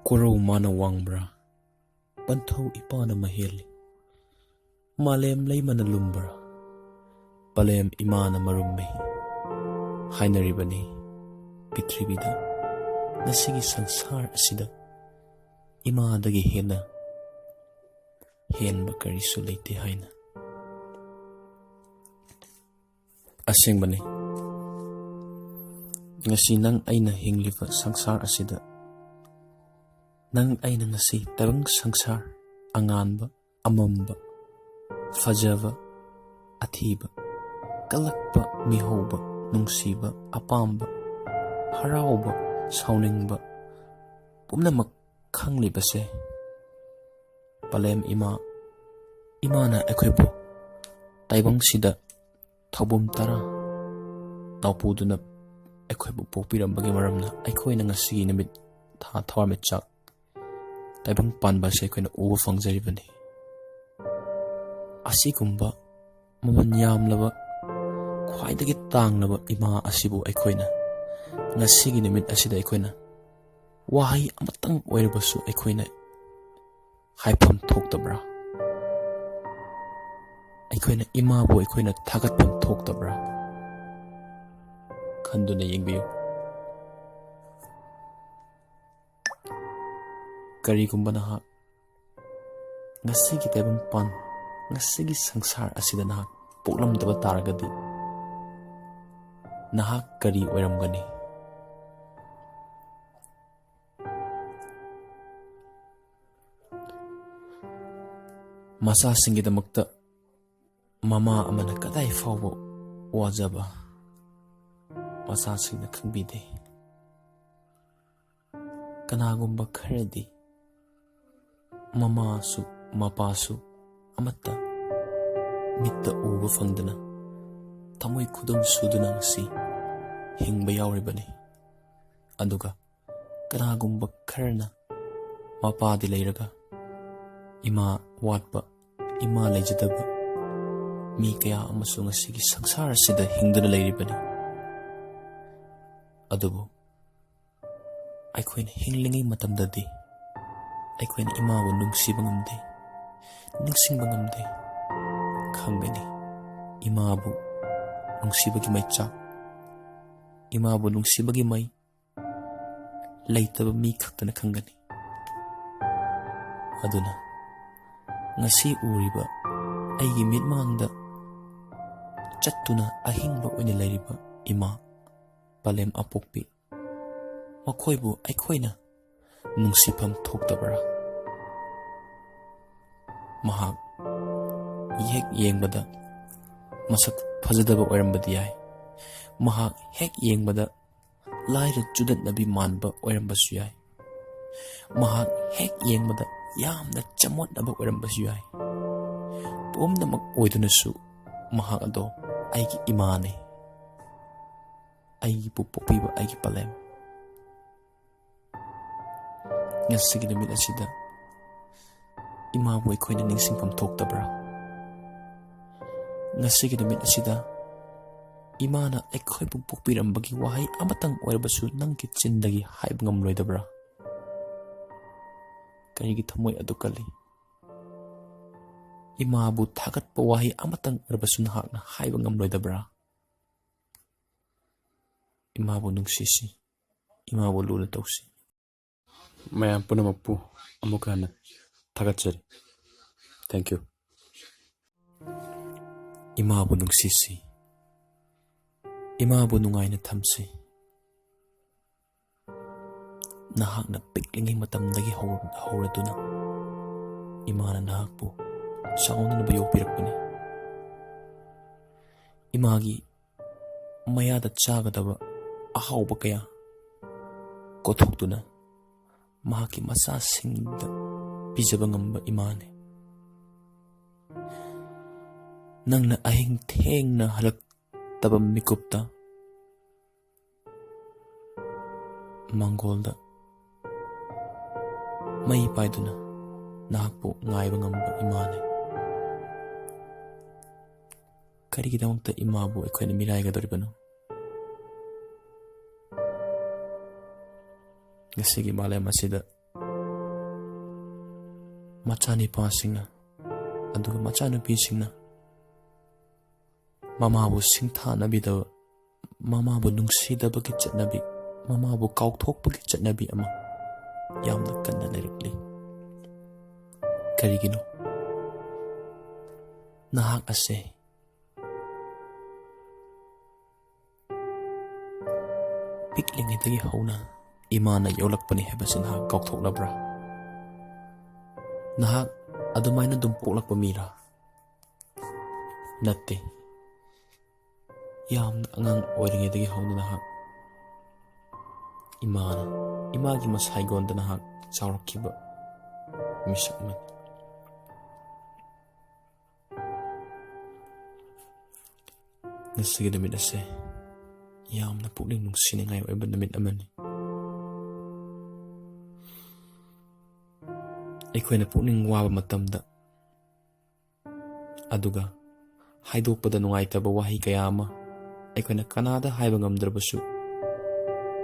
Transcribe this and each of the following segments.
Korau mana wangbra, panthau ipana maheli. Malem leimana lumbra, palem imana marummehi. Haina ribani, pitribida, nasigi sangsar asida. Imadagi hena, henba karisu leite haina. Asengbani, ngasi nang aina hingliva sangsar asida. Nang aina ngasi tabang sangsar, anganba, amamba, fajava, athiba, kalakpa, mihoba, nungsiba, apamba, harauba, sauningba, pumnamkta khanglibase. Palem imana ekhoibu, taibang sida, thobum tara, naupuduna ekhoibu pokpirambagi maramna, ekhoina ngasigi numit thawar chak, taibang panbase ekhoina uba fangjaribani. Asigumba maman yamlaba, khwaidagi tanglaba ima asibu ekhoina, ngasigi numit asida ekhoina, wahai amatang oirasu ekhoina haifam thoktabra. Ekhoina imabu ekhoina thagatpam thoktabra. Khanduna yengbiyu. Karigumba naha ngasigi taibang pan, ngasigi sangsar asida naha poklamdaba taragadi, naha kari oiramgani. Macha singidamukta mama amana kadai fawbo wajaba macha singna khangbide. Kanagumba kharadi mama su mapa su amatta mitta uba fangdana tamoi khudum suduna ngasi hingba yauribani. Aduga kanagumba kharna mapadi leiraga ima watpa, ima leijadaba, mi kaya amasung asigi sangsara sida hingduna leiribani. Adubu, aikoina hinglingi matamdadi, aikoina imabu nungsiraba ngamde, ningsingba ngamde, khanggani, imabu nungsirabagi mai chak, imabu nungsirabagi mai leitaba mi khaktana khanggani. Aduna, ngasi uriba aigi mitmangda chattuna ahingba oina leiriba ima palem apokpi makhoibu aikhoina nungsifam thoktabra. Mahak hek yengbada masak fajadaba oirambadi yai. Mahak hek yengbada laira chudatnabi manba oirambasu yai. Mahak hek yengbada yamna chamotnaba oirambasu yai. Pumnamak oidunasu mahak ado aigi imane, aigi pupokpiba aigi palem. Ngasigi numit asida imabu ekhoina ningsingfam thoktabra. Ngasigi numit asida imana ekhoibu pokpirambagi wahai amatang oirabasu nangki chindagi haiba ngamloidabra. Karigi thamoi adu kali imabu thagatpa wahai amatang oirabasu nahakna haiba ngamloidabra. Imabu nungsisi, imabu luna tausi. Mayam pumnamkta amuka hana thagtchari. Thank you. Imabu nungsisi, imabu nungaina thamsi. Nahakna piklingi matamdagi hauraduna imana nahakpu saunanaba yokpirakpani. Imagi mayada chagadaba ahauba kaya kothokduna mahaki machasingda pijaba ngamba imane. Nangna ahing thengna halaktaba mikupta mangolda mai paiduna nahakpu ngaiba ngamba imane. Karigidamukta imabu ekhoina miraigadoribano? Ngasigi malem asida machanipasingna aduga machanupisingna mamabu singthanabidaba mamabu nungsidabagi chatnabi mamabu kaukthokpagi chatnabi ama yamna kanna leirikli karigino nahak ase piklingidagi hauna imana yolakpani habasi nahak kaukthoknabra nahak adumaina dum poklakpa mira natte yamna angang oiringidagi hauna nahak imagi masaigonda nahak chawrakkiba misakman nasigi numit ase yamna pukning nungsiningai oiba numit amani ꯑꯩꯈꯣꯏꯅ ꯄꯨꯛꯅꯤꯡ ꯋꯥꯕ ꯃꯇꯝꯗ ꯑꯗꯨꯒ ꯍꯥꯏꯗꯣꯛꯄꯗ ꯅꯨꯡꯉꯥꯏꯇꯕ ꯋꯥꯍꯩ ꯀꯌꯥ ꯑꯃ ꯑꯩꯈꯣꯏꯅ ꯀꯅꯥꯗ ꯍꯥꯏꯕ ꯉꯝꯗ꯭ꯔꯕꯁꯨ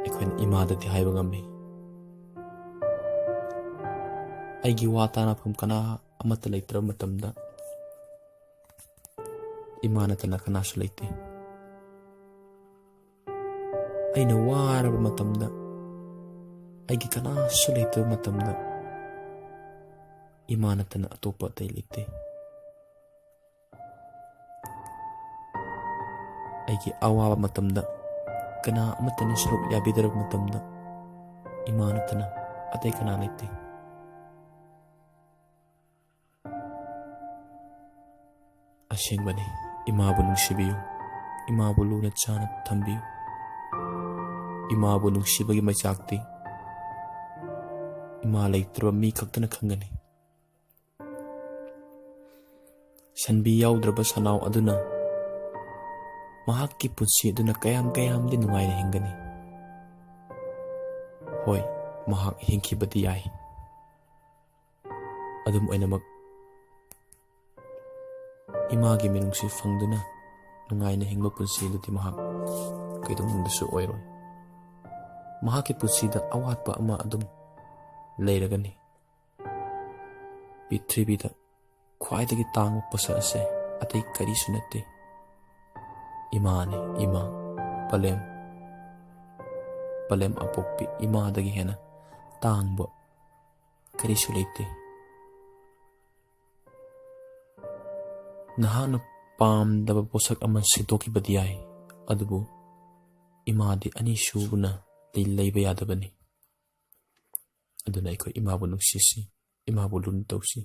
ꯑꯩꯈꯣꯏꯅ ꯏꯃꯥꯗꯗꯤ ꯍꯥꯏꯕ ꯉꯝꯃꯤ ꯑꯩꯒꯤ ꯋꯥ ꯇꯥꯅꯐꯝ ꯀꯅꯥ ꯑꯃꯠꯇ ꯂꯩꯇ꯭ꯔꯕ ꯃꯇꯝꯗ ꯏꯃꯥ ꯅꯠꯇꯅ ꯀꯅꯥꯁꯨ ꯂꯩꯇꯦ ꯑꯩꯅ ꯋꯥꯔꯕ ꯃꯇꯝꯗ ꯑꯩꯒꯤ ꯀꯅꯥꯁꯨ ꯂꯩꯇꯕ ꯃꯇꯝꯗ ꯏꯃꯥ ꯅꯠꯇꯅ ꯑꯇꯣꯞꯄ ꯑꯇꯩ ꯂꯩꯇꯦ ꯑꯩꯒꯤ ꯑꯋꯥꯕ ꯃꯇꯝꯗ ꯀꯅꯥ ꯑꯃꯠꯇꯅ ꯁꯔꯨꯛ ꯌꯥꯕꯤꯗ꯭ꯔꯕ ꯃꯇꯝꯗ ꯏꯃꯥ ꯅꯠꯇꯅ ꯑꯇꯩ ꯀꯅꯥ ꯂꯩꯇꯦ ꯑꯁꯦꯡꯕꯅꯤ ꯏꯃꯥꯕꯨ ꯅꯨꯡꯁꯤꯕꯤꯌꯨ ꯏꯃꯥꯕꯨ ꯂꯨꯅ ꯆꯥꯟꯅ ꯊꯝꯕꯤꯌꯨ ꯏꯃꯥꯕꯨ ꯅꯨꯡꯁꯤꯕꯒꯤ ꯃꯩꯆꯥꯛꯇꯤ ꯏꯃꯥ ꯂꯩꯇ꯭ꯔꯕ ꯃꯤ ꯈꯛꯇꯅ ꯈꯪꯒꯅꯤ ꯁꯟꯕꯤ ꯌꯥꯎꯗ꯭ꯔꯕ ꯁꯅꯥꯎ ꯑꯗꯨꯅ ꯃꯍꯥꯛꯀꯤ ꯄꯨꯟꯁꯤ ꯑꯗꯨꯅ ꯀꯌꯥꯝꯗꯤ ꯅꯨꯡꯉꯥꯏꯅ ꯍꯤꯡꯒꯅꯤ ꯍꯣꯏ ꯃꯍꯥꯛ ꯍꯤꯡꯈꯤꯕꯗꯤ ꯌꯥꯏ ꯑꯗꯨꯝ ꯑꯣꯏꯅꯃꯛ ꯏꯃꯥꯒꯤ ꯃꯤꯅꯨꯡꯁꯤ ꯐꯪꯗꯨꯅ ꯅꯨꯡꯉꯥꯏꯅ ꯍꯤꯡꯕ ꯄꯨꯟꯁꯤ ꯑꯗꯨꯗꯤ ꯃꯍꯥꯛ ꯀꯩꯗꯧꯅꯨꯡꯗꯁꯨ ꯑꯣꯏꯔꯣꯏ ꯃꯍꯥꯛꯀꯤ ꯄꯨꯟꯁꯤꯗ ꯑꯋꯥꯠꯄ ꯑꯃ ꯑꯗꯨꯝ ꯂꯩꯔꯒꯅꯤ ꯄ꯭ꯔꯤꯊꯤꯕꯤꯗ ꯈ꯭ꯋꯥꯏꯗꯒꯤ ꯇꯥꯡꯕ ꯄꯣꯠꯁꯛ ꯑꯁꯦ ꯑꯇꯩ ꯀꯔꯤꯁꯨ ꯅꯠꯇꯦ ꯏꯃꯥꯅꯤ ꯏꯃꯥ ꯄꯂꯦꯝ ꯑꯄꯣꯛꯄꯤ ꯏꯃꯥꯗꯒꯤ ꯍꯦꯟꯅ ꯇꯥꯡꯕ ꯀꯔꯤꯁꯨ ꯂꯩꯇꯦ ꯅꯍꯥꯛꯅ ꯄꯥꯝꯗꯕ ꯄꯣꯠꯁꯛ ꯑꯃ ꯁꯤꯟꯗꯣꯛꯈꯤꯕꯗꯤ ꯌꯥꯏ ꯑꯗꯨꯕꯨ ꯏꯃꯥꯗꯤ ꯑꯅꯤꯁꯨꯕꯅ ꯂꯩꯕ ꯌꯥꯗꯕꯅꯤ ꯑꯗꯨꯅ ꯑꯩꯈꯣꯏ ꯏꯃꯥꯕꯨ ꯅꯨꯡꯁꯤꯁꯤ ꯏꯃꯥꯕꯨ ꯂꯨꯅ ꯇꯧꯁꯤ